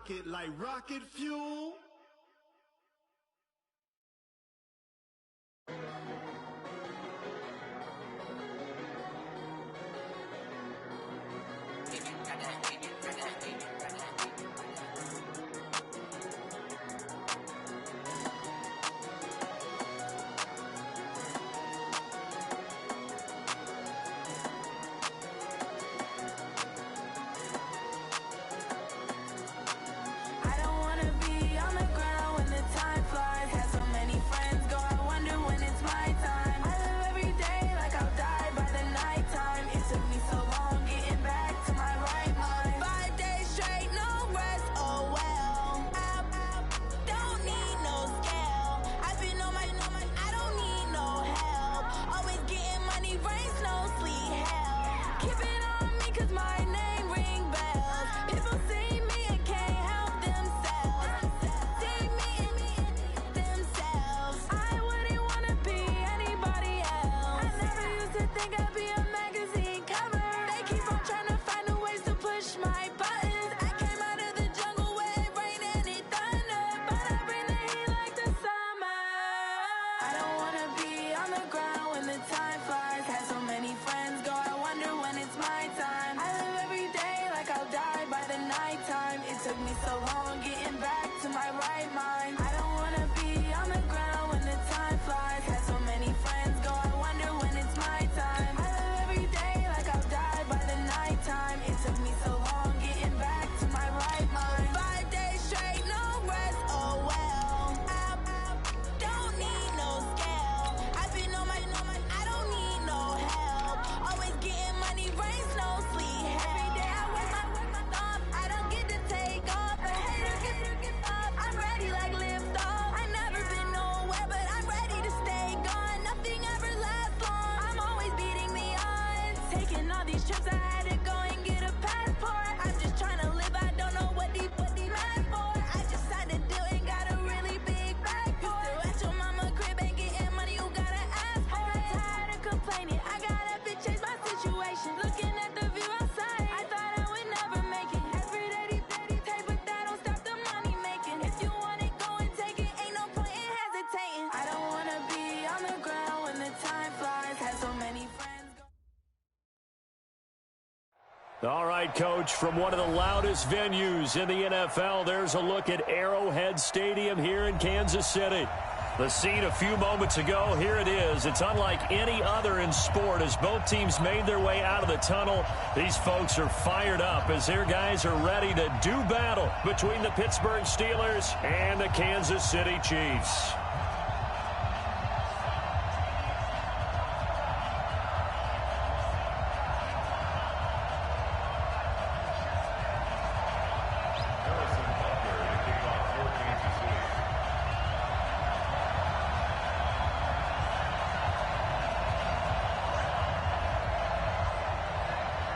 pocket like rocket fuel. All right, Coach, from one of the loudest venues in the NFL, there's a look at Arrowhead Stadium here in Kansas City. The scene a few moments ago, here it is. It's unlike any other in sport as both teams made their way out of the tunnel. These folks are fired up as their guys are ready to do battle between the Pittsburgh Steelers and the Kansas City Chiefs.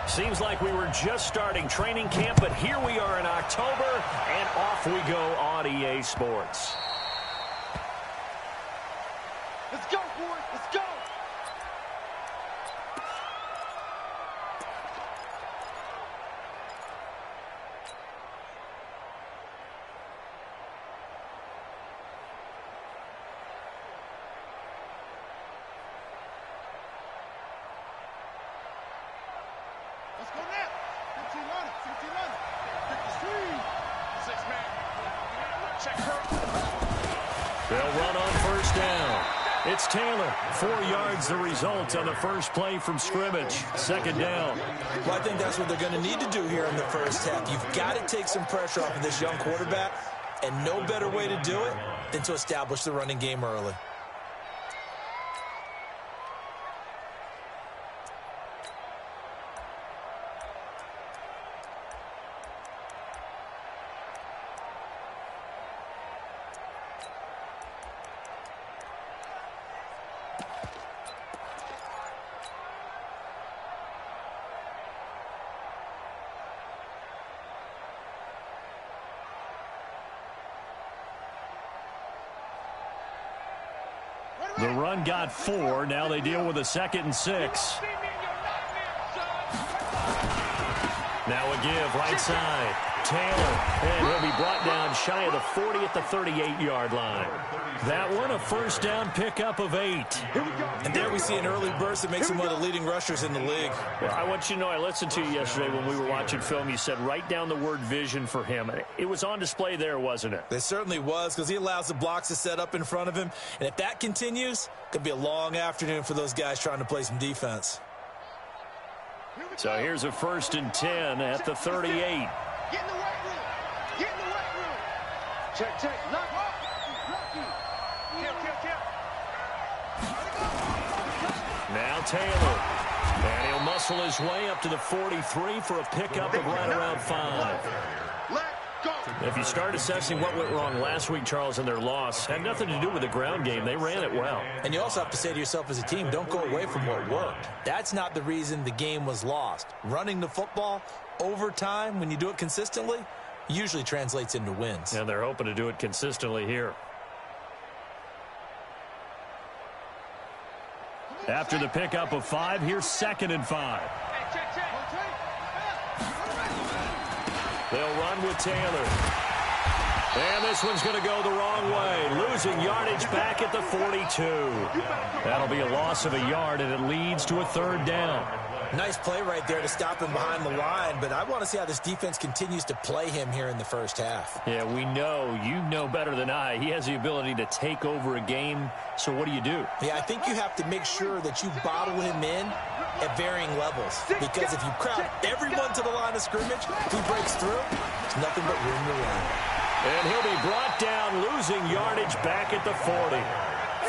Seems like we were just starting training camp, but here we are in October, and off we go on EA Sports. Let's go, boys. Let's go. Let's go now. 15 running. 15 running. Pick the street. 6-man. Check her. They'll run on first down. It's Taylor. 4 yards the result on the first play from scrimmage. Second down. Well, I think that's what they're going to need to do here in the first half. You've got to take some pressure off of this young quarterback, and no better way to do it than to establish the running game early. The run got 4. Now they deal with a 2nd and 6. Now a give right side. Taylor. And he'll be brought down shy of the 40 at the 38-yard line. That one, a first down pickup of 8. And there we see an early burst that makes him one of the leading rushers in the league. Well, I want you to know, I listened to you yesterday when we were watching film. You said write down the word vision for him. It was on display there, wasn't it? It certainly was, because he allows the blocks to set up in front of him. And if that continues, it could be a long afternoon for those guys trying to play some defense. So here's a 1st and 10 at the 38. Get in the right room. Get in the right room. Check, check. Lock off. Now Taylor. And he'll muscle his way up to the 43 for a pickup of right around 5. If you start assessing what went wrong last week, Charles, in their loss, had nothing to do with the ground game. They ran it well. And you also have to say to yourself as a team, don't go away from what worked. That's not the reason the game was lost. Running the football over time, when you do it consistently, usually translates into wins. And they're hoping to do it consistently here. After the pickup of 5, here's 2nd and 5. They'll run with Taylor. And this one's going to go the wrong way. Losing yardage back at the 42. That'll be a loss of a yard, and it leads to a 3rd down. Nice play right there to stop him behind the line, but I want to see how this defense continues to play him here in the first half. Yeah, we know. You know better than I. He has the ability to take over a game, so what do you do? Yeah, I think you have to make sure that you bottle him in at varying levels, because if you crowd everyone to the line of scrimmage, if he breaks through, there's nothing but room to run. And he'll be brought down, losing yardage back at the 40.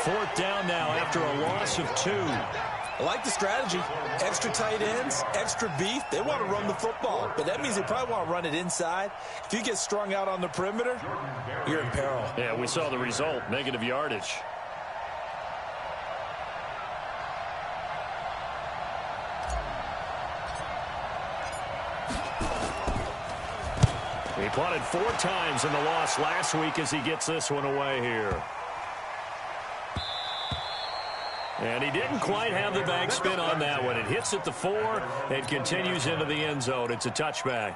4th down now after a loss of 2. I like the strategy. Extra tight ends, extra beef. They want to run the football, but that means they probably want to run it inside. If you get strung out on the perimeter, you're in peril. Yeah, we saw the result, negative yardage. He punted 4 times in the loss last week as he gets this one away here. And he didn't quite have the backspin on that one. It hits at the 4 and continues into the end zone. It's a touchback.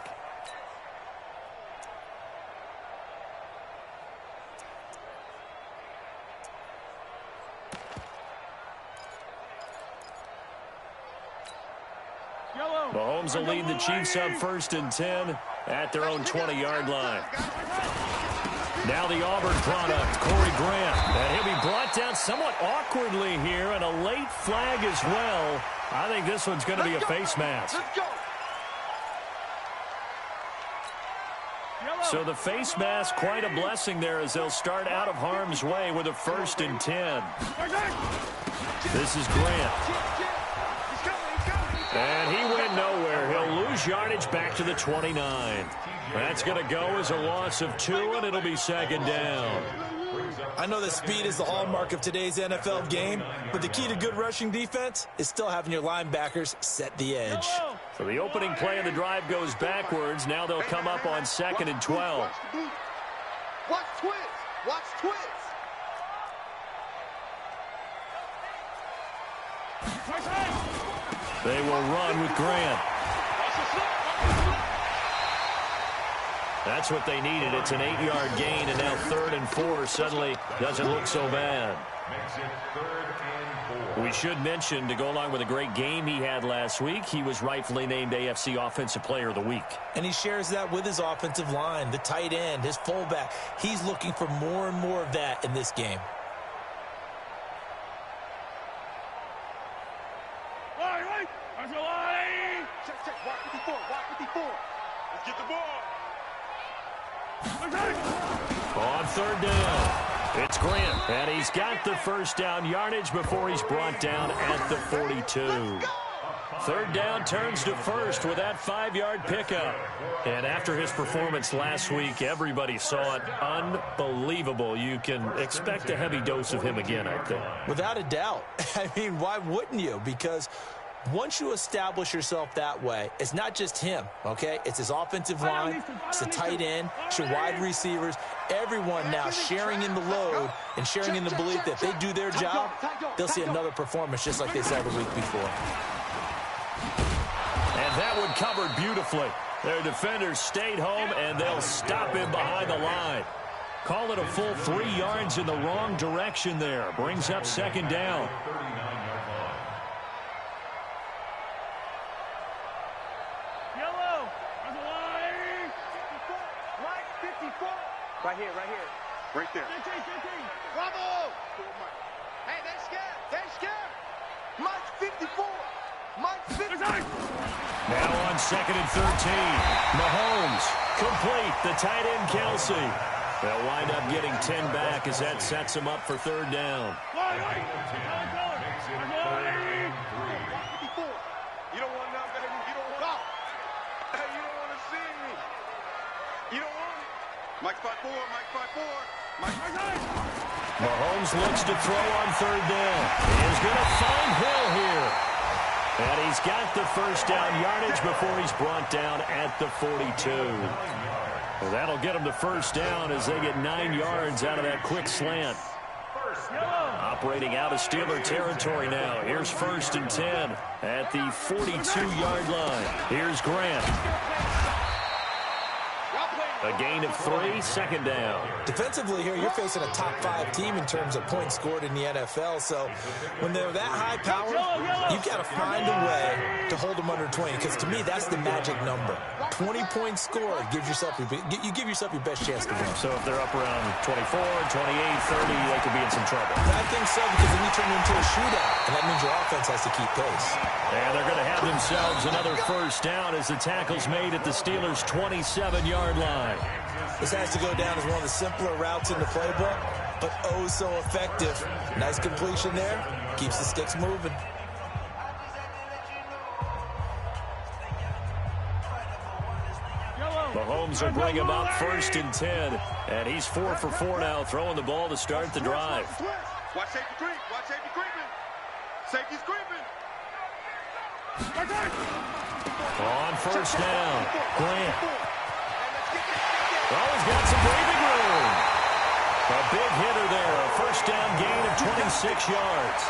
Mahomes will lead the Chiefs up 1st and 10 at their own 20-yard line. Now the Auburn product, Corey Grant. And he'll be brought down somewhat awkwardly here, and a late flag as well. I think this one's going to be a face mask. So the face mask, quite a blessing there as they'll start out of harm's way with a 1st and 10. This is Grant. And he went nowhere. He'll lose yardage back to the 29. That's going to go as a loss of 2, and it'll be 2nd down. I know that speed is the hallmark of today's NFL game, but the key to good rushing defense is still having your linebackers set the edge. So the opening play of the drive goes backwards. Now they'll come up on 2nd and 12. Watch twins. Watch twins. They will run with Grant. That's what they needed. It's an 8-yard gain, and now 3rd and 4 suddenly doesn't look so bad. We should mention, to go along with a great game he had last week, he was rightfully named AFC Offensive Player of the Week. And he shares that with his offensive line, the tight end, his fullback. He's looking for more and more of that in this game. Check, check. Walk 54. Walk 54. Let's get the ball. On 3rd down, it's Grant, and he's got the 1st down yardage before he's brought down at the 42. 3rd down turns to 1st with that 5-yard pickup. And after his performance last week, everybody saw it. Unbelievable. You can expect a heavy dose of him again, I think. Without a doubt. I mean, why wouldn't you? Because once you establish yourself that way, it's not just him, okay? It's his offensive line, it's the tight end, it's your wide receivers, everyone now sharing in the load and sharing in the belief that if they do their job, they'll see another performance just like they saw the week before. And that one covered beautifully. Their defenders stayed home, and they'll stop him behind the line. Call it a full 3 yards in the wrong direction there. Brings up second down. Yellow. On the line. 54. Right here, right here. Right there. 15. Bravo. Hey, they're scared. They're scared. Mike 54. Mike 54. Now on second and 13. Mahomes complete. The tight end, Kelsey. They'll wind up getting 10 back as that sets them up for third down. 54. You don't want that, baby. You don't want Hey, you don't want to see me. You don't want it. Mike 54. Mike 54. Mike 54. Mahomes looks to throw on third down. He is going to find Hill here. And he's got the first down yardage before he's brought down at the 42. Well, that'll get him the first down as they get 9 yards out of that quick slant. Operating out of Steeler territory now. Here's first and 10 at the 42-yard line. Here's Grant. A gain of 3, second down. Defensively here, you're facing a top 5 team in terms of points scored in the NFL. So when they're that high powered, you've got to find a way to hold them under 20. Because to me, that's the magic number. 20 points scored gives yourself you give yourself your best chance to win. So if they're up around 24, 28, 30, they could be in some trouble. I think so, because then you turn it into a shootout, and that means your offense has to keep pace. And they're going to have themselves another first down as the tackle's made at the Steelers' 27-yard line. This has to go down as one of the simpler routes in the playbook, but oh so effective. Nice completion there. Keeps the sticks moving. Mahomes will bring him up first and 10. And he's 4 for 4 now, throwing the ball to start the drive. Watch safety creep. Watch safety creeping. Safety's creeping. On first down, Grant. Oh, he's got some breathing room. A big hitter there. A first down gain of 26 yards.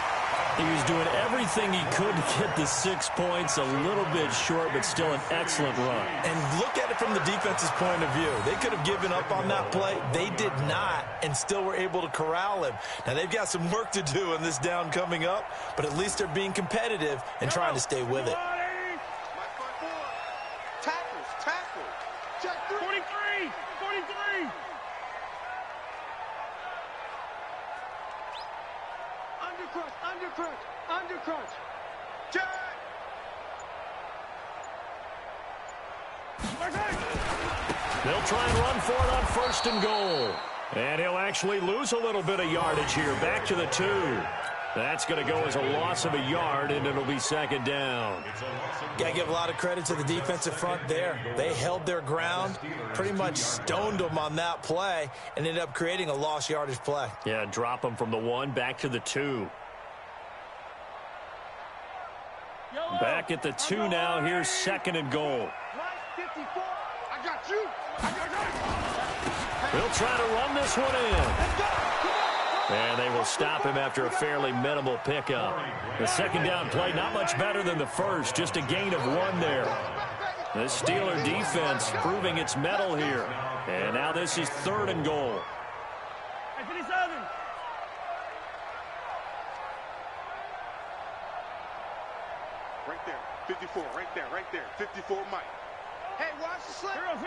He was doing everything he could to get the 6 points, a little bit short, but still an excellent run. And look at it from the defense's point of view. They could have given up on that play. They did not, and still were able to corral him. Now, they've got some work to do in this down coming up, but at least they're being competitive and trying to stay with it. Tackles. Check 43. Undercrunch. Check. They'll try and run for it on first and goal. And he'll actually lose a little bit of yardage here. Back to the 2. That's going to go as a loss of a yard, and it'll be second down. Got to give a lot of credit to the defensive front there. They held their ground, pretty much stoned them on that play, and ended up creating a lost yardage play. Yeah, drop them from the 1 back to the 2. Back at the 2 now. Here's second and goal. I got you. They'll try to run this one in. And they will stop him after a fairly minimal pickup. The second down play, not much better than the first. Just a gain of 1 there. The Steeler defense proving its mettle here. And now this is third and goal. Right there. 54. Right there. 54 Mike. Hey, watch the slip. 15.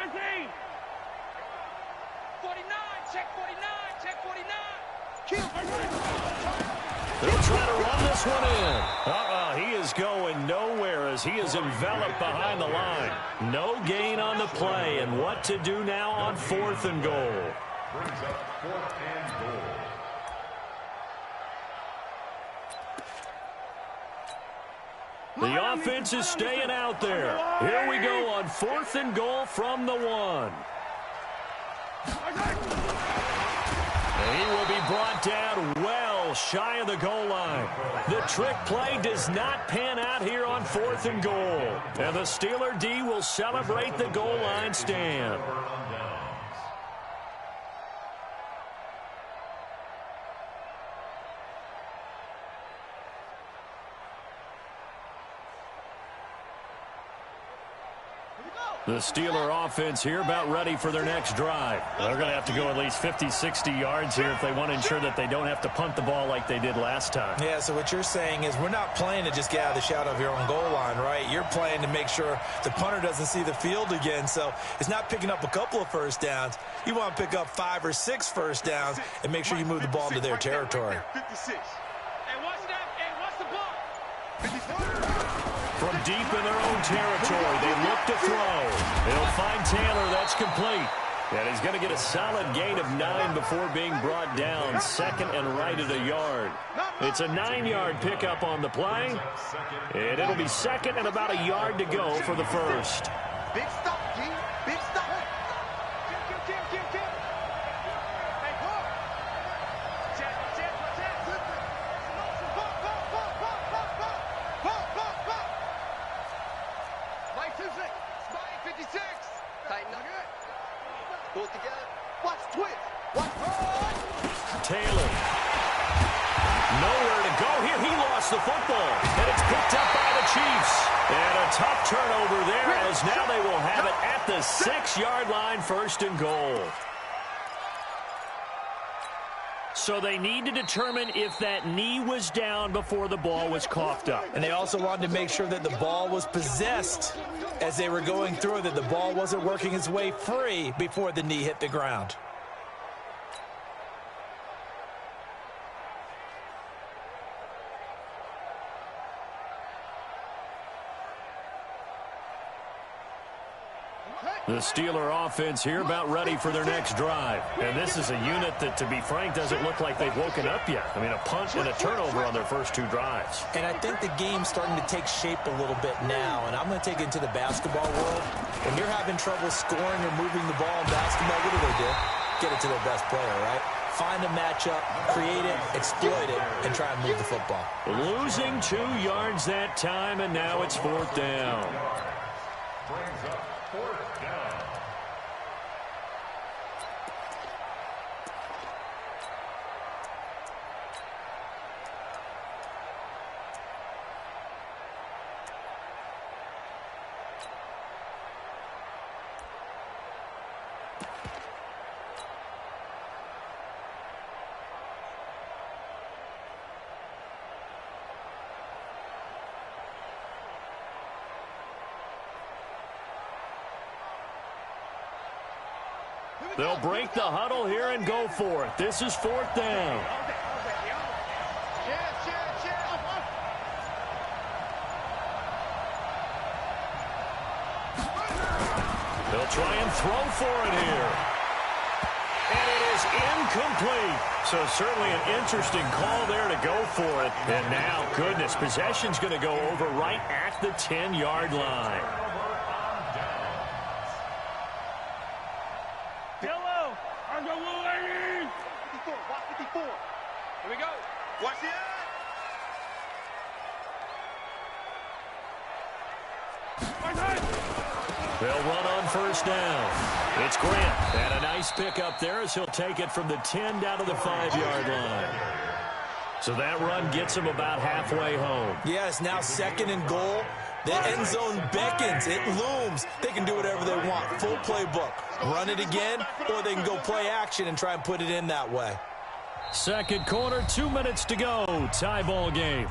49. Check 49. They'll try to run this one in. He is going nowhere as he is enveloped behind the line. No gain on the play, and what to do now on fourth and goal. The offense is staying out there. Here we go on fourth and goal from the 1. He will be brought down well shy of the goal line. The trick play does not pan out here on fourth and goal. And the Steeler D will celebrate the goal line stand. The Steeler offense here about ready for their next drive. They're going to have to go at least 50, 60 yards here if they want to ensure that they don't have to punt the ball like they did last time. Yeah, so what you're saying is we're not playing to just get out of the shadow of your own goal line, right? You're playing to make sure the punter doesn't see the field again. So it's not picking up a couple of first downs. You want to pick up 5 or 6 first downs and make sure you move the ball into their territory. 56. And what's that? And what's the block? 54. From deep in their own territory, they look to throw. They'll find Taylor. That's complete. And he's going to get a solid gain of 9 before being brought down. Second and right at a yard. It's a 9-yard pickup on the play. And it'll be second and about a yard to go for the first. Big stop, G. Big stop. Kill. Hey, go. Check. Mike 26. Mike 56. Tighten up. Pull it together. Watch twist. Watch run. Taylor. Nowhere to go here. He lost the football. And it's picked up by the Chiefs. And a tough turnover there as now they will have it at the 6-yard line, first and goal. So they need to determine if that knee was down before the ball was coughed up. And they also wanted to make sure that the ball was possessed as they were going through, that the ball wasn't working its way free before the knee hit the ground. The Steeler offense here about ready for their next drive. And this is a unit that, to be frank, doesn't look like they've woken up yet. I mean, a punt and a turnover on their first 2 drives. And I think the game's starting to take shape a little bit now. And I'm going to take it into the basketball world. When you're having trouble scoring or moving the ball in basketball, what do? Get it to their best player, right? Find a matchup, create it, exploit it, and try and move the football. Losing 2 yards that time, and now it's 4th down. Brings up 4th down. They'll break the huddle here and go for it. This is 4th down. They'll try and throw for it here. And it is incomplete. So certainly an interesting call there to go for it. And now, goodness, possession's going to go over right at the 10-yard line. Yellow. I'm the lady. 54. Watch 54. Here we go. Watch the eye. They'll run on first down. It's Grant. And a nice pickup there as he'll take it from the 10 down to the 5-yard line. So that run gets him about halfway home. Yes, now 2nd and goal. The end zone beckons. It looms. They can do whatever they want. Full playbook. Run it again, or they can go play action and try and put it in that way. Second quarter, 2 minutes to go. Tie ball game.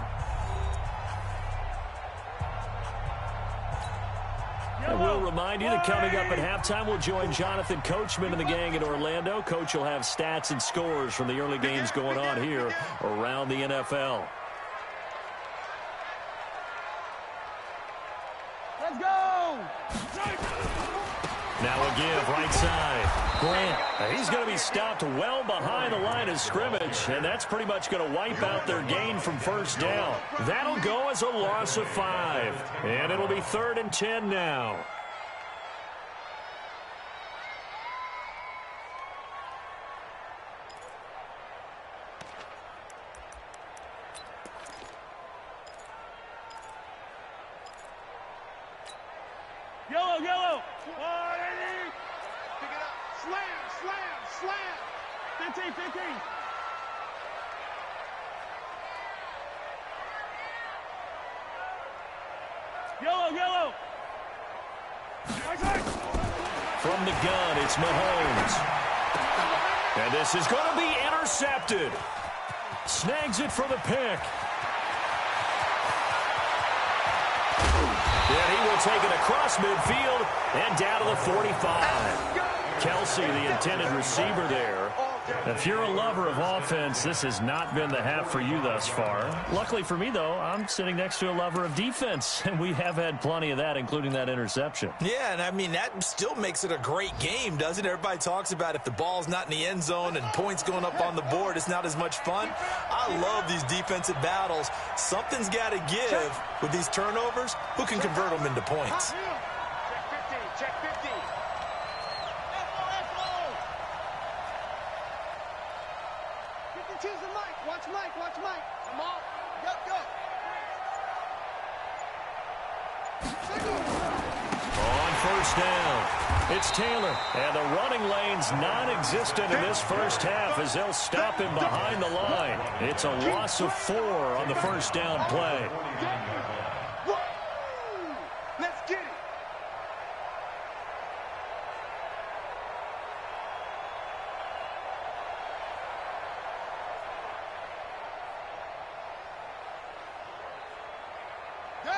And we'll remind you that coming up at halftime, we'll join Jonathan Coachman and the gang in Orlando. Coach will have stats and scores from the early games going on here around the NFL. Let's go. Now a give, right side. Grant, he's going to be stopped well behind the line of scrimmage, and that's pretty much going to wipe out their gain from first down. That'll go as a loss of 5, and it'll be 3rd and 10 now. Yellow, yellow. Pick it up. Slam. 15. Yellow. From the gun, it's Mahomes. And this is going to be intercepted. Snags it for the pick. And he will take it across midfield and down to the 45. Kelsey, the intended receiver there. If you're a lover of offense, this has not been the half for you thus far. Luckily for me, though, I'm sitting next to a lover of defense, and we have had plenty of that, including that interception. Yeah, and I mean, that still makes it a great game, doesn't it? Everybody talks about if the ball's not in the end zone and points going up on the board, it's not as much fun. I love these defensive battles. Something's got to give with these turnovers. Who can convert them into points? Check 50. 52's the Mike. Watch Mike. Come on. Go. On first down, it's Taylor. And the running lane's non-existent in this first half as they'll stop him behind the line. It's a loss of 4 on the first down play. Let's get it.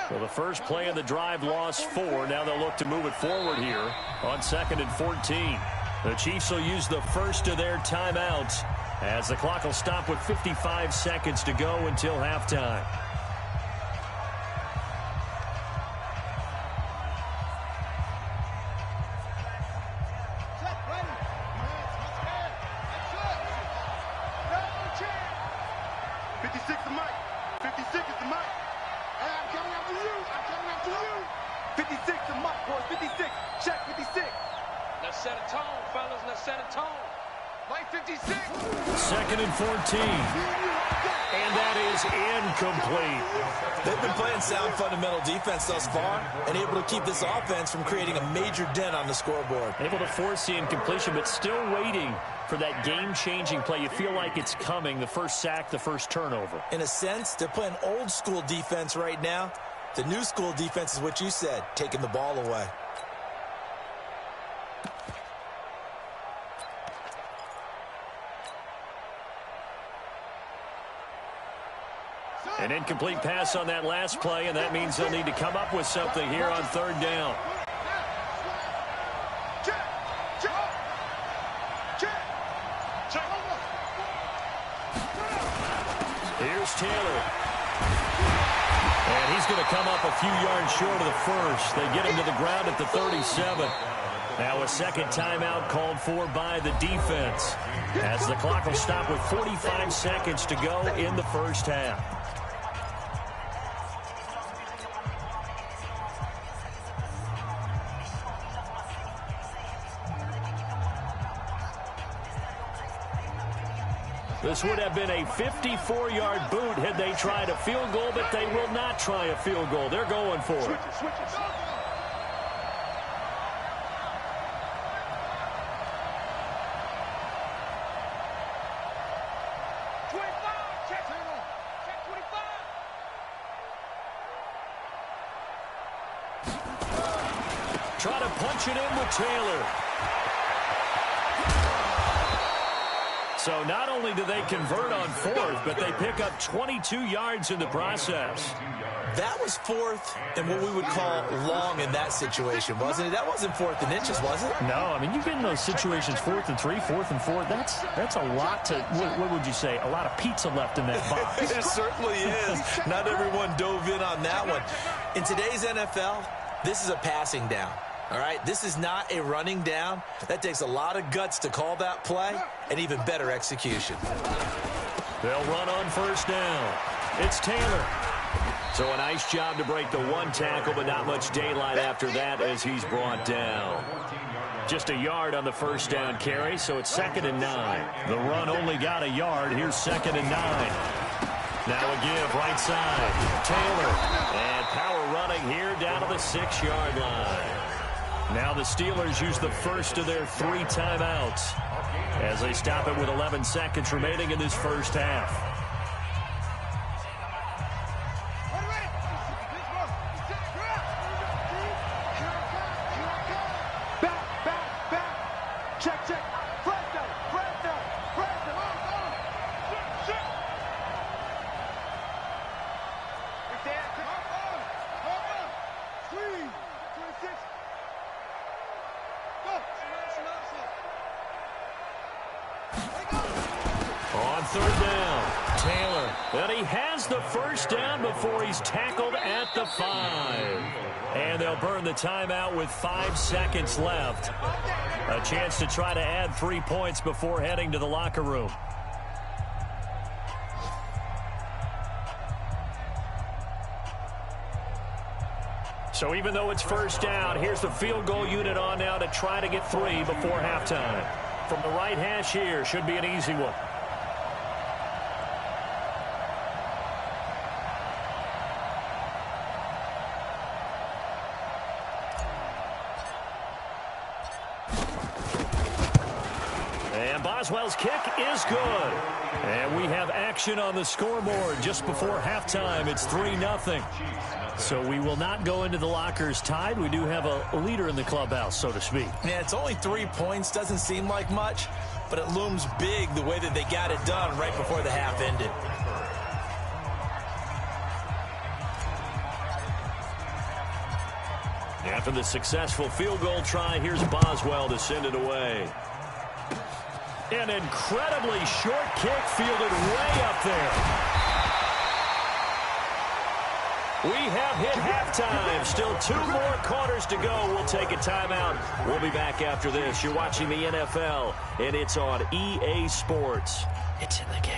Well, the first play of the drive lost 4. Now they'll look to move it forward here on 2nd and 14. The Chiefs will use the first of their timeouts as the clock will stop with 55 seconds to go until halftime. Second and 14. And that is incomplete. They've been playing sound fundamental defense thus far and able to keep this offense from creating a major dent on the scoreboard. Able to force the incompletion, but still waiting for that game-changing play. You feel like it's coming, the first sack, the first turnover. In a sense, they're playing old-school defense right now. The new-school defense is what you said, taking the ball away. An incomplete pass on that last play, and that means they'll need to come up with something here on 3rd down. Here's Taylor. And he's going to come up a few yards short of the first. They get him to the ground at the 37. Now a second timeout called for by the defense as the clock will stop with 45 seconds to go in the first half. This would have been a 54-yard boot had they tried a field goal, but they will not try a field goal. They're going for it. Try to punch it in with Taylor. So not only do they convert on 4th, but they pick up 22 yards in the process. That was 4th and what we would call long in that situation, wasn't it? That wasn't 4th and inches, was it? No, I mean, you get in those situations 4th and 3, 4th and 4. That's a lot to, what would you say, a lot of pizza left in that box. It certainly is. Not everyone dove in on that one. In today's NFL, this is a passing down. All right, this is not a running down. That takes a lot of guts to call that play and even better execution. They'll run on first down. It's Taylor. So a nice job to break the one tackle, but not much daylight after that as he's brought down. Just a yard on the first down carry, so it's 2nd and 9. The run only got a yard. Here's 2nd and 9. Now a give right side. Taylor. And power running here down to the 6-yard line. Now the Steelers use the first of their 3 timeouts as they stop it with 11 seconds remaining in this first half. third down. Taylor. And he has the first down before he's tackled at the 5. And they'll burn the timeout with 5 seconds left. A chance to try to add 3 points before heading to the locker room. So even though it's first down, here's the field goal unit on now to try to get 3 before halftime. From the right hash here, should be an easy one. And Boswell's kick is good. And we have action on the scoreboard just before halftime. It's 3-0. So we will not go into the lockers tied. We do have a leader in the clubhouse, so to speak. Yeah, it's only 3 points. Doesn't seem like much, but it looms big the way that they got it done right before the half ended. After the successful field goal try, here's Boswell to send it away. An incredibly short kick fielded way up there. We have hit halftime. Still 2 more quarters to go. We'll take a timeout. We'll be back after this. You're watching the NFL, and it's on EA Sports. It's in the game.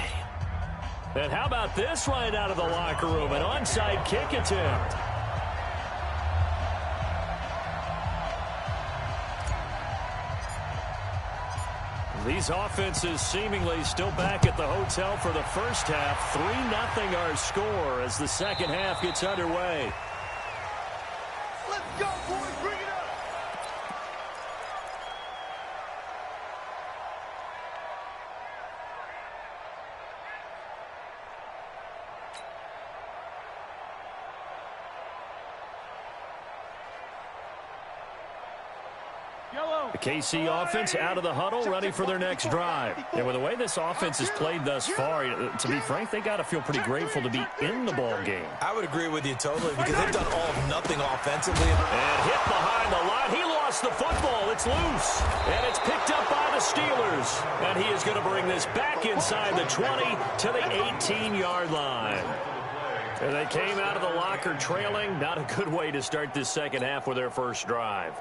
And how about this right out of the locker room? An onside kick attempt. These offenses seemingly still back at the hotel for the first half. 3-0 our score as the second half gets underway. Let's go, boys. Bring it up. The KC offense out of the huddle, ready for their next drive. And with the way this offense has played thus far, to be frank, they got to feel pretty grateful to be in the ball game. I would agree with you totally because they've done all of nothing offensively. And hit behind the line. He lost the football. It's loose. And it's picked up by the Steelers. And he is going to bring this back inside the 20 to the 18-yard line. And they came out of the locker trailing. Not a good way to start this second half with their first drive.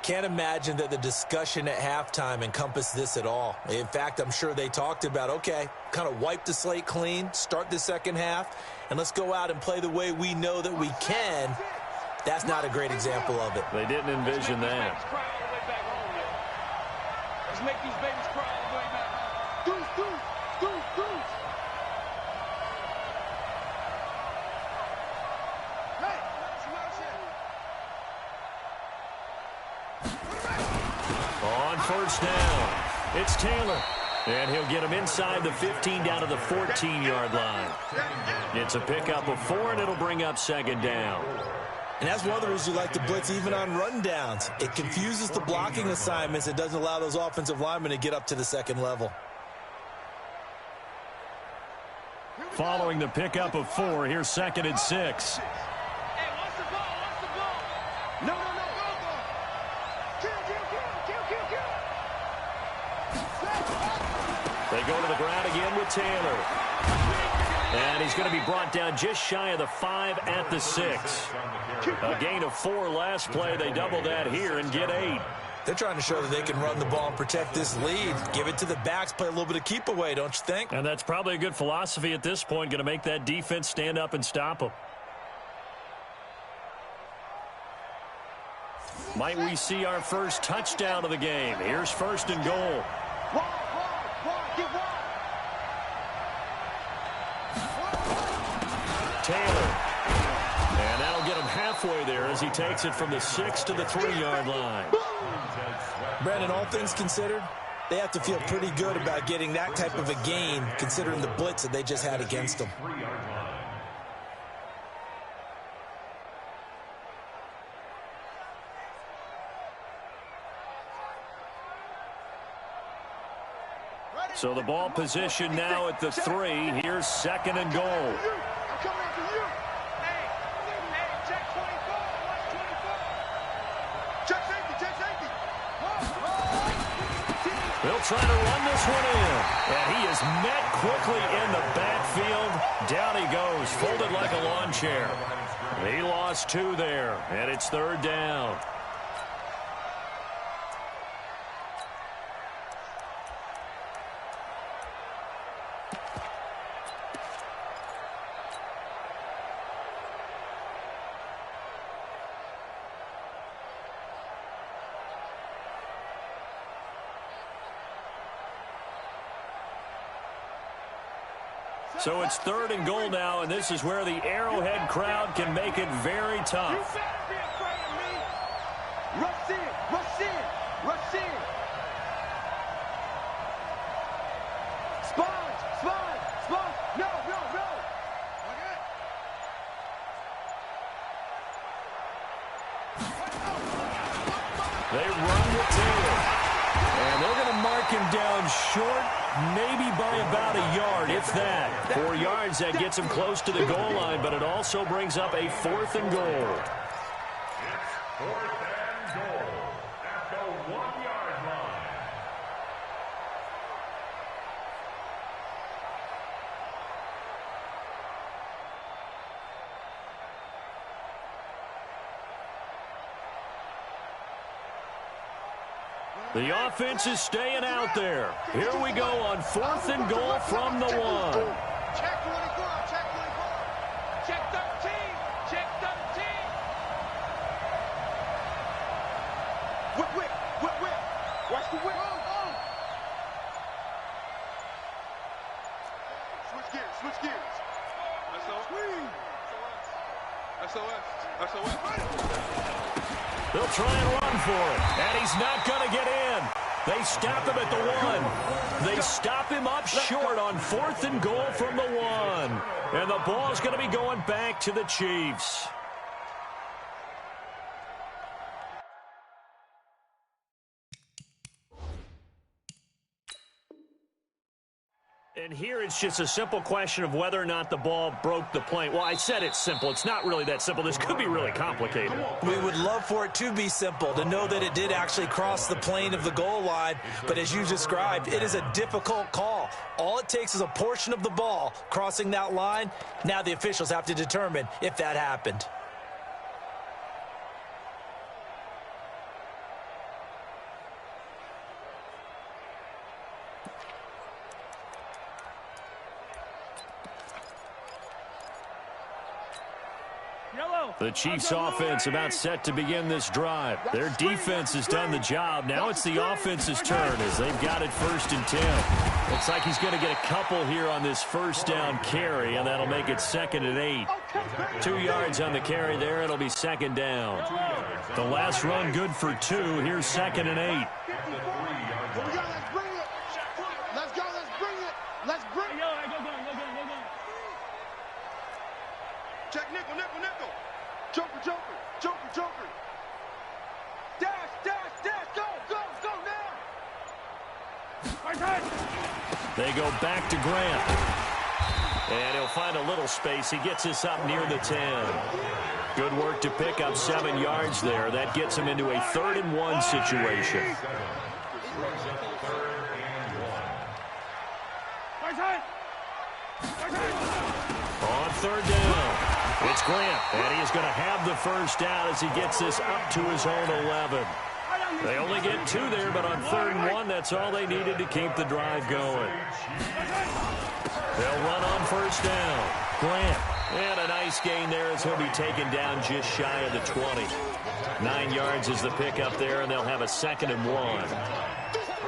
Can't imagine that the discussion at halftime encompassed this at all. In fact, I'm sure they talked about, okay, kind of wipe the slate clean, start the second half, and let's go out and play the way we know that we can. That's not a great example of it. They didn't envision that. Let's make these babies cry all the way back home. Deuce, deuce, deuce, deuce. Hey, On first down, it's Taylor. And he'll get him inside the 15 down to the 14-yard line. It's a pickup of 4, and it'll bring up second down. And that's one of the reasons you like to blitz even on rundowns. It confuses the blocking assignments. It doesn't allow those offensive linemen to get up to the second level. Following the pickup of 4, here's 2nd and 6. Hey, what's the ball? What's the ball? No. They go to the ground again with Taylor. And he's going to be brought down just shy of the 5 at the 6. A gain of 4 last play. They double that here and get 8. They're trying to show that they can run the ball and protect this lead. Give it to the backs, play a little bit of keep away, don't you think? And that's probably a good philosophy at this point. Going to make that defense stand up and stop them. Might we see our first touchdown of the game? Here's 1st and goal. Taylor. And that'll get him halfway there as he takes it from the 6 to the 3-yard line. Brandon, all things considered, they have to feel pretty good about getting that type of a gain considering the blitz that they just had against them. So the ball position now at the 3. Here's 2nd and goal. I'm coming after you. Hey, check 24. Watch 24. Check safety, check safety. They'll trying to run this one in. And he is met quickly in the backfield. Down he goes, folded like a lawn chair. He lost 2 there, and it's 3rd down. So it's 3rd and goal now, and this is where the Arrowhead crowd can make it very tough. You better be afraid of me. Rush in, rush in, rush in. Sponge, sponge, sponge. No, no, no. Okay. They run with Taylor. And they're going to mark him down short, maybe by about a yard, if that. 4 yards, that gets him close to the goal line, but it also brings up a 4th and goal. It's 4th and goal at the 1-yard line. The offense is staying out there. Here we go on 4th and goal from the 1. Check 24, check 24. Check 13, check 13. Whip, whip, whip, whip. Watch the whip. Switch gears, switch gears. SOS, SOS. They'll try and run for it, and he's not going to get in. They stop him at the 1. They stop him up short on 4th and goal from the 1. And the ball's going to be going back to the Chiefs. And here it's just a simple question of whether or not the ball broke the plane. Well, I said it's simple. It's not really that simple. This could be really complicated. We would love for it to be simple, to know that it did actually cross the plane of the goal line. But as you described, it is a difficult call. All it takes is a portion of the ball crossing that line. Now the officials have to determine if that happened. The Chiefs offense about set to begin this drive. Their defense has done the job. Now it's the offense's turn as they've got it 1st and 10. Looks like he's going to get a couple here on this 1st down carry, and that'll make it 2nd and 8. 2 yards on the carry there. It'll be 2nd down. The last run good for 2. Here's 2nd and 8. Let's go, let's bring it. Let's bring it. Go. Check nickel, nickel, nickel. Joker, joker, joker, joker. Dash, dash, dash. Go, go, go now. They go back to Grant. And he'll find a little space. He gets this up near the 10. Good work to pick up 7 yards there. That gets him into a 3rd and 1 situation. On 3rd down, it's Grant, and he's going to have the 1st down as he gets this up to his own 11. They only get 2 there, but on 3rd and 1, that's all they needed to keep the drive going. They'll run on 1st down. Grant, and a nice gain there as he'll be taken down just shy of the 20. 9 yards is the pickup there, and they'll have a 2nd and 1.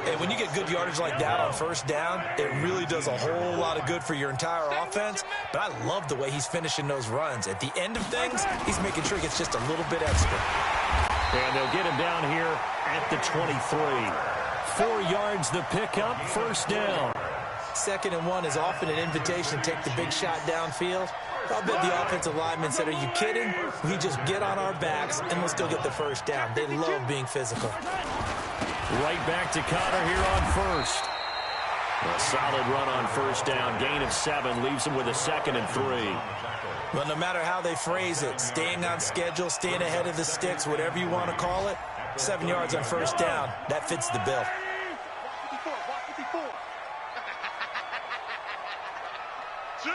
And when you get good yardage like that on 1st down, it really does a whole lot of good for your entire offense. But I love the way he's finishing those runs. At the end of things, he's making sure he gets just a little bit extra. And they'll get him down here at the 23. 4 yards the pickup, 1st down. 2nd and 1 is often an invitation to take the big shot downfield. I'll bet the offensive lineman said, are you kidding? We just get on our backs and we'll still get the 1st down. They love being physical. Right back to Connor here on 1st. A solid run on 1st down. Gain of 7 leaves him with a 2nd and 3. Well, no matter how they phrase it, staying on schedule, staying ahead of the sticks, whatever you want to call it, 7 yards on 1st down, that fits the bill. Shift.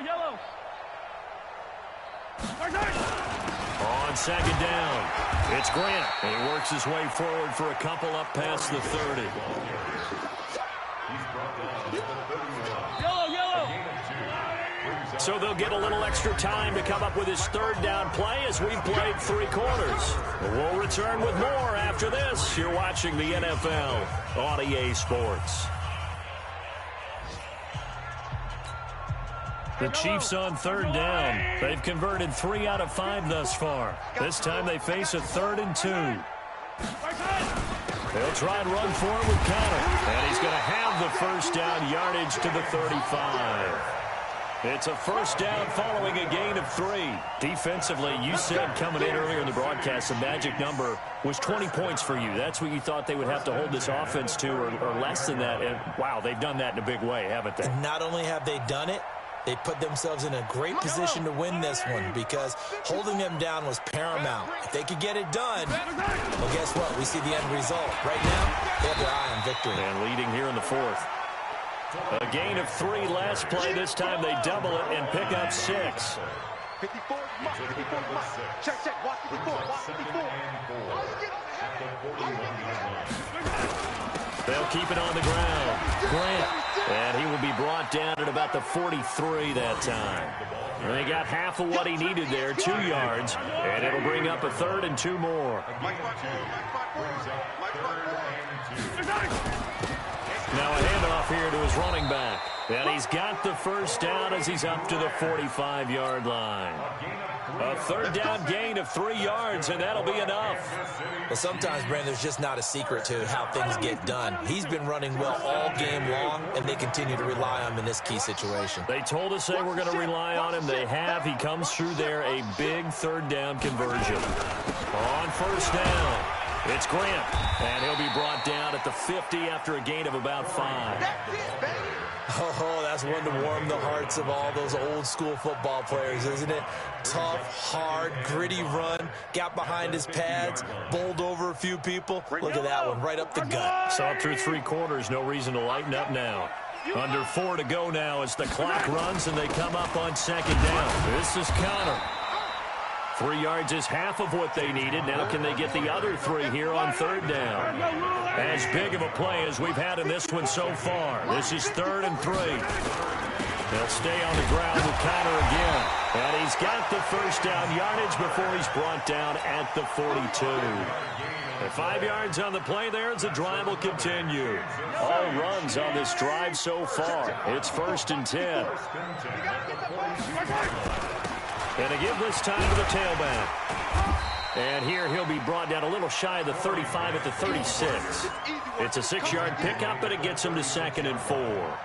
Yellow. On second down, it's Grant. And he works his way forward for a couple up past the 30. Yellow. So they'll get a little extra time to come up with his third down play as we've played 3 quarters. We'll return with more after this. You're watching the NFL on EA Sports. The Chiefs on third down. They've converted 3 out of 5 thus far. This time they face a 3rd and 2. They'll try and run for it with Connor. And he's going to have the first down yardage to the 35. It's a first down following a gain of 3. Defensively, you said coming in earlier in the broadcast, the magic number was 20 points for you. That's what you thought they would have to hold this offense to, or less than that. And, wow, they've done that in a big way, haven't they? And not only have they done it, they put themselves in a great position to win this one because holding them down was paramount. If they could get it done, well, guess what? We see the end result. Right now, they have their eye on victory. And leading here in the 4th. A gain of 3 last play. This time they double it and pick up 6. 54, check, watch 54, They'll keep it on the ground. Grant. And he will be brought down at about the 43 that time. And they got half of what he needed there, 2 yards. And it'll bring up a 3rd and 2 more. Now a handoff here to his running back. And he's got the first down as he's up to the 45-yard line. A 3rd down gain of 3 yards, and that'll be enough. Well, sometimes, Brandon, there's just not a secret to how things get done. He's been running well all game long, and they continue to rely on him in this key situation. They told us they were going to rely on him. They have. He comes through there, a big 3rd down conversion. On first down, it's Grant, and he'll be brought down at the 50 after a gain of about 5. Oh, that's one to warm the hearts of all those old-school football players, isn't it? Tough, hard, gritty run, got behind his pads, bowled over a few people. Look at that one, right up the gut. Saw through 3 quarters, no reason to lighten up now. Under 4 to go now as the clock runs and they come up on second down. This is Connor. 3 yards is half of what they needed. Now can they get the other 3 here on 3rd down? As big of a play as we've had in this one so far. This is 3rd and 3. They'll stay on the ground with Connor again. And he's got the first down yardage before he's brought down at the 42. And 5 yards on the play there as the drive will continue. All runs on this drive so far. It's 1st and 10. And to give this time to the tailback. And here he'll be brought down a little shy of the 35 at the 36. It's a 6-yard pickup, and it gets him to 2nd and 4.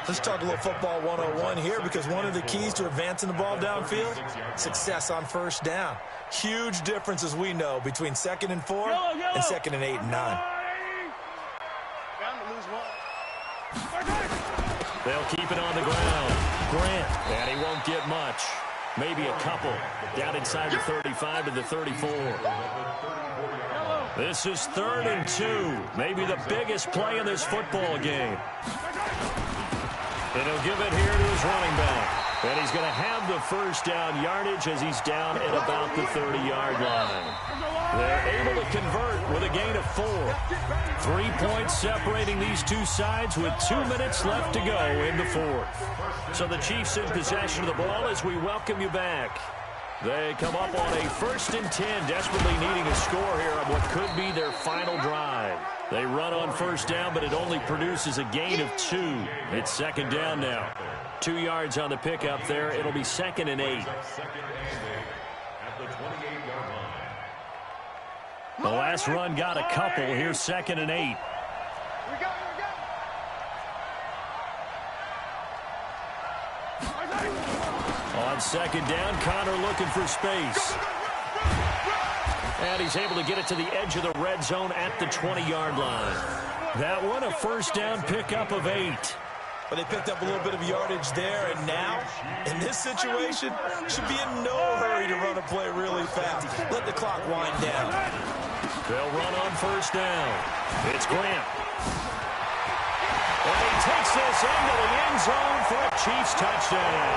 Let's talk a little football 101 here because one of the keys to advancing the ball downfield, success on first down. Huge difference, as we know, between 2nd and 4 and 2nd and 8 and 9. They'll keep it on the ground. Grant, and he won't get much. Maybe a couple. Down inside the 35 to the 34. This is 3rd and 2. Maybe the biggest play in this football game. And he'll give it here to his running back. And he's going to have the first down yardage as he's down at about the 30-yard line. They're able to convert with a gain of 4. 3 points separating these two sides with 2 minutes left to go in the 4th. So the Chiefs in possession of the ball as we welcome you back. They come up on a 1st and 10, desperately needing a score here on what could be their final drive. They run on first down, but it only produces a gain of 2. It's 2nd down now. 2 yards on the pickup there. It'll be 2nd and 8. The last run got a couple. Here's 2nd and 8. On 2nd down, Connor looking for space. And he's able to get it to the edge of the red zone at the 20-yard line. That one, a first down pickup of 8. But they picked up a little bit of yardage there, and now, in this situation, should be in no hurry to run a play really fast. Let the clock wind down. They'll run on first down. It's Grant. And he takes this into the end zone for a Chiefs touchdown.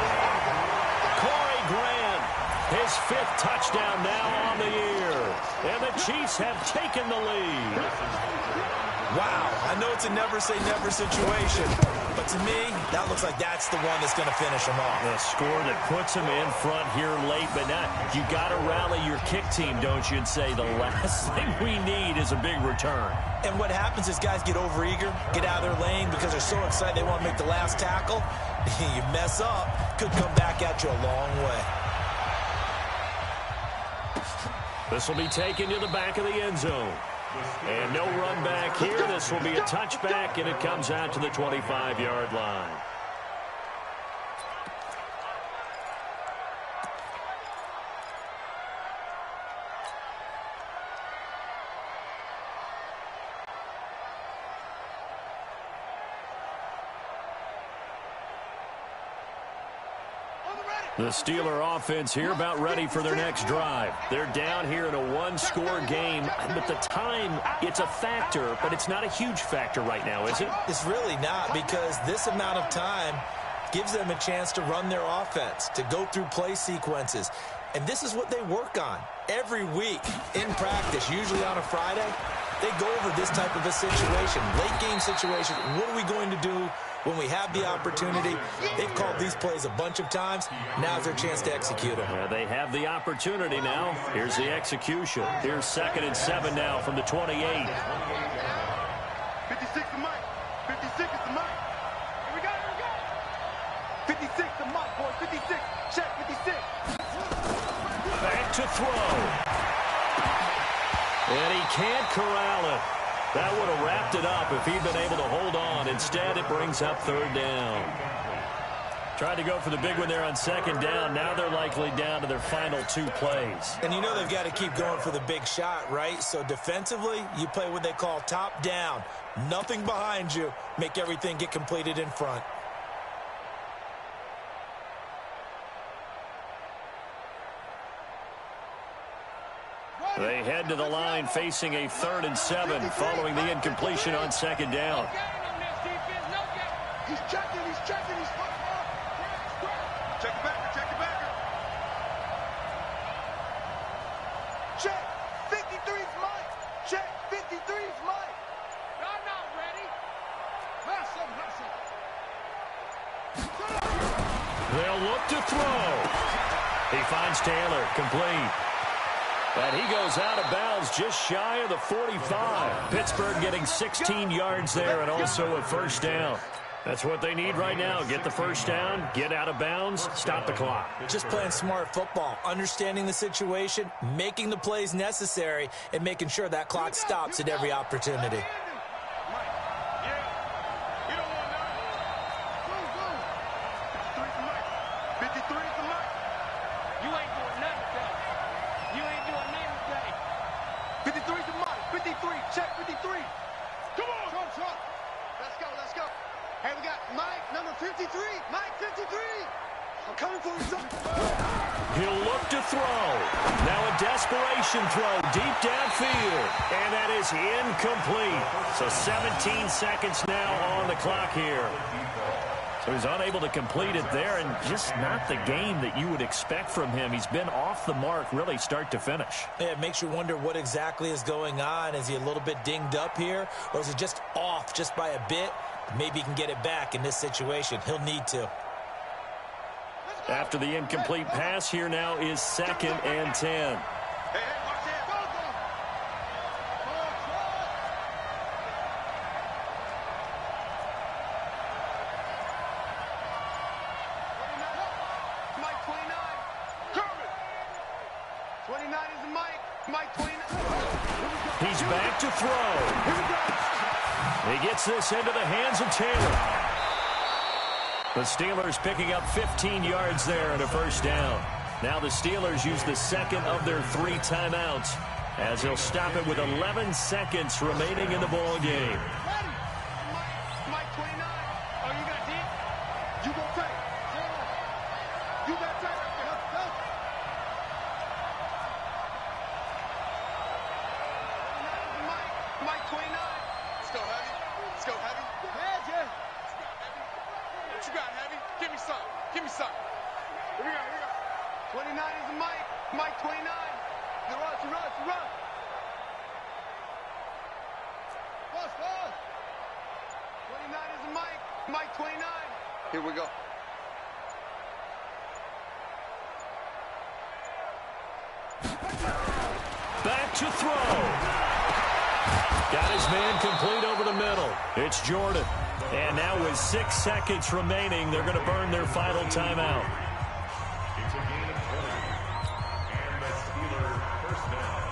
Corey Grant, his 5th touchdown now on the year. And the Chiefs have taken the lead. Wow, I know it's a never-say-never situation, but to me, that looks like that's the one that's going to finish them off. A score that puts them in front here late, but now you got to rally your kick team, don't you, and say the last thing we need is a big return. And what happens is guys get overeager, get out of their lane because they're so excited they want to make the last tackle. You mess up, could come back at you a long way. This will be taken to the back of the end zone. And no run back here. This will be a touchback, and it comes out to the 25-yard line. The Steeler offense here about ready for their next drive. They're down here in a one-score game, but the time, it's a factor, but it's not a huge factor right now, is it? It's really not, because this amount of time gives them a chance to run their offense, to go through play sequences. And this is what they work on every week in practice, usually on a Friday. They go over this type of a situation, late-game situation. What are we going to do when we have the opportunity? They've called these plays a bunch of times. Now's their chance to execute them. Yeah, they have the opportunity now. Here's the execution. Here's 2nd and 7 now from the 28. 56 to Mike. 56 is to Mike. Here we go, here we go. 56 to Mike, boys. 56. Check, 56. Back to throw. And he can't corral it. That would have wrapped it up if he'd been able to hold on. Instead, it brings up 3rd down. Tried to go for the big one there on 2nd down. Now they're likely down to their final 2 plays. And you know they've got to keep going for the big shot, right? So defensively, you play what they call top down. Nothing behind you. Make everything get completed in front. They head to the line facing a 3rd and 7 following the incompletion on 2nd down. He's checking, he's checking, he's check the backer, check the backer. Check, 53's Mike. Check, 53's Mike. I'm not ready. Hustle, hustle. They'll look to throw. He finds Taylor, complete. And he goes out of bounds just shy of the 45. Pittsburgh getting 16 yards there and also a 1st down. That's what they need right now. Get the 1st down, get out of bounds, stop the clock. Just playing smart football, understanding the situation, making the plays necessary, and making sure that clock stops at every opportunity. Hey, we got Mike, number 53. Mike, 53. I'm coming for you. He'll look to throw. Now a desperation throw deep downfield. And that is incomplete. So 17 seconds now on the clock here. So he's unable to complete it there, and just not the game that you would expect from him. He's been off the mark really start to finish. Yeah, it makes you wonder what exactly is going on. Is he a little bit dinged up here, or is it just off just by a bit? Maybe he can get it back in this situation. He'll need to. After the incomplete pass, here now is 2nd and 10. Hey, watch it. Go, go. Mike 29. Kermit. 29 is the Mike. Mike 29. He's back to throw. He gets this into the hands of Taylor. The Steelers picking up 15 yards there and a 1st down. Now the Steelers use the 2nd of their 3 timeouts as they'll stop it with 11 seconds remaining in the ball game. Mike 29. Oh, you got deep? You gonna take. You got take. Go. Mike 29. Let's go, Heavy. Let's go, Heavy. Yeah. What you got, Heavy? Give me some. Give me some. Here we go. 29 is the Mike. Mike 29. The rush. Rush. 29 is the Mike. Mike 29. Here we go. Back to throw. Got his man complete over the middle. It's Jordan. And now with 6 seconds remaining, they're going to burn their final timeout. It's a game of 20. And the Steelers first down.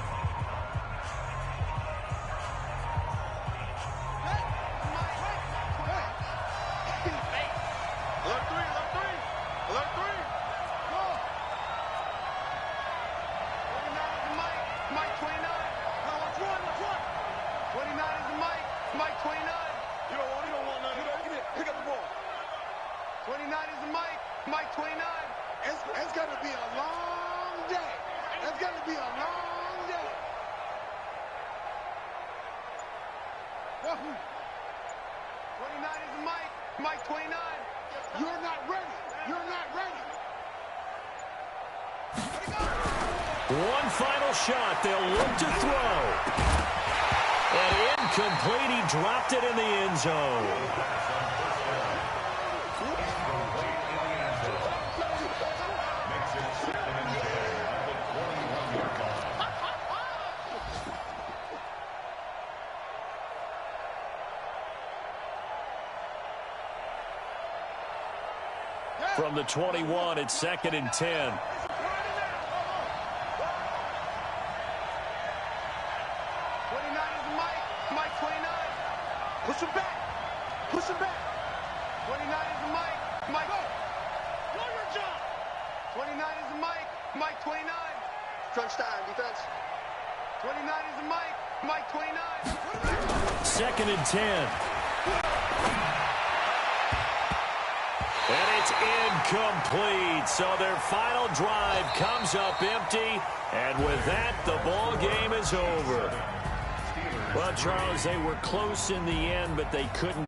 Alert three. Go. 29 is the Mike. Mike 29. No, let's run. 29 is the Mike. Mike 29. You don't want none. Pick up the ball. 29 is the Mike. Mike 29. It's got to be a long day. It's got to be a long day. 29 is the Mike. Mike 29. You're not ready. One final shot. They'll look to throw. And incomplete. He dropped it in the end zone. From the 21, it's 2nd and 10. 29 is the Mike. Mike 29. Push him back. 29 is the Mike. Mike. Do your job. 29 is the Mike. Mike 29. Crunch time, defense. 29 is the Mike. Mike 29. 2nd and 10. And it's incomplete. So their final drive comes up empty. And with that, the ball game is over. Well, Charles, they were close in the end, but they couldn't.